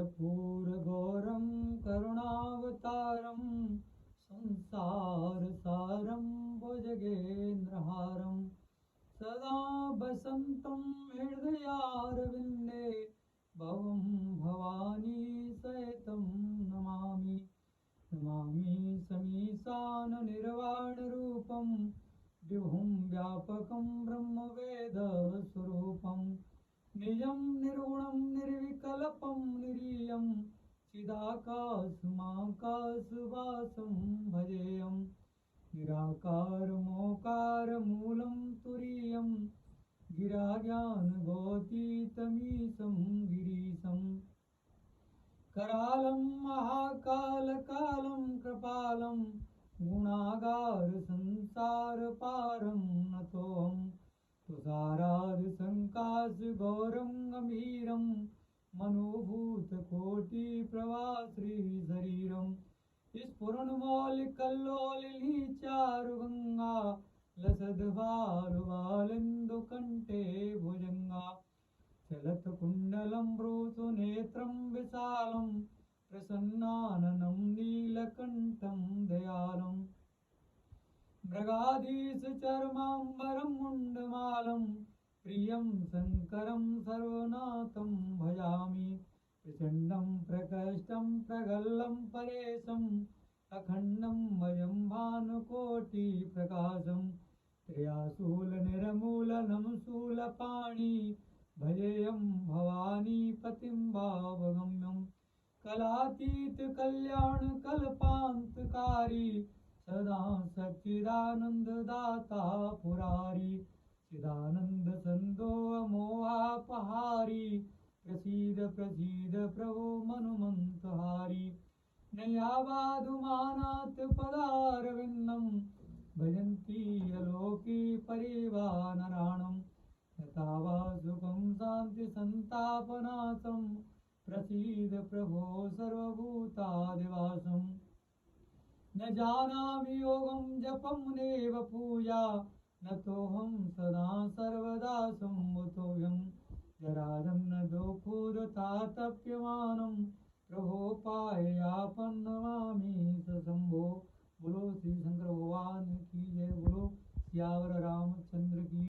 कर्पूरगौरं करुणावतारं संसारसारं भुजगेन्द्रहारं सदा वसन्तं हृदयारविन्दे भवं भवानी सहितं नमामि। नमामि समीशाननिर्वाणरूपं विभुं व्यापकं ब्रह्मवेदस्वरूपं निजं निर्गुणं निर्विकल्पं निरीयं चिदाकाशमाकाशवासं भजेयं निराकारमोकारमूलं तुरीयं गिराज्ञानगोतीतमीशं गिरीशं करालं महाकालकालं कृपालं गुणागारसंसारपारं नतोऽहं तुषारादिसङ्काशगौरं गम्भीरं मनोभूतकोटिप्रवाश्रीशरीरं स्फुरणमौलिकल्लोलिनीचारुगङ्गा लसद्भानुबालेन्दुकण्ठे भुजङ्गा चलत्कुण्डलं भ्रूसुनेत्रं विशालं प्रसन्नाननं नीलकण्ठं दयालम् मृगाधीशचर्माम्बरं मुण्डमालं प्रियं शङ्करं सर्वनाथं भजामि प्रचण्डं प्रकृष्टं प्रगल्भं परेशम् अखण्डं भजं भानुकोटिप्रकाशं त्र्याशूलनिर्मूलनं शूलपाणि भजेयं भवानीपतिं भावगम्यं कलातीतकल्याणकल्पान्तकारी सदा सच्चिदानन्ददाता पुरारी चिदानन्दसन्दोहमोहापहारी प्रसीद प्रसीद प्रभो मनुमन्तहारी नयावाधुमानात् पदारविन्दं भजन्ति अलोके परिवानराणं यथा वा सुखं शान्तिसन्तापनाशं प्रसीद प्रभो सर्वभूतादिवासं न जानामि योगं जपं नैव पूजा न तोऽहं सदा सर्वदा सम्मुतोऽयं जराजं न दुःखोदतातप्यमानं प्रभो पायापन्नमामि सशंभो। बोलो श्री शंकर भगवान की जय। बोलो सियावर रामचंद्र की।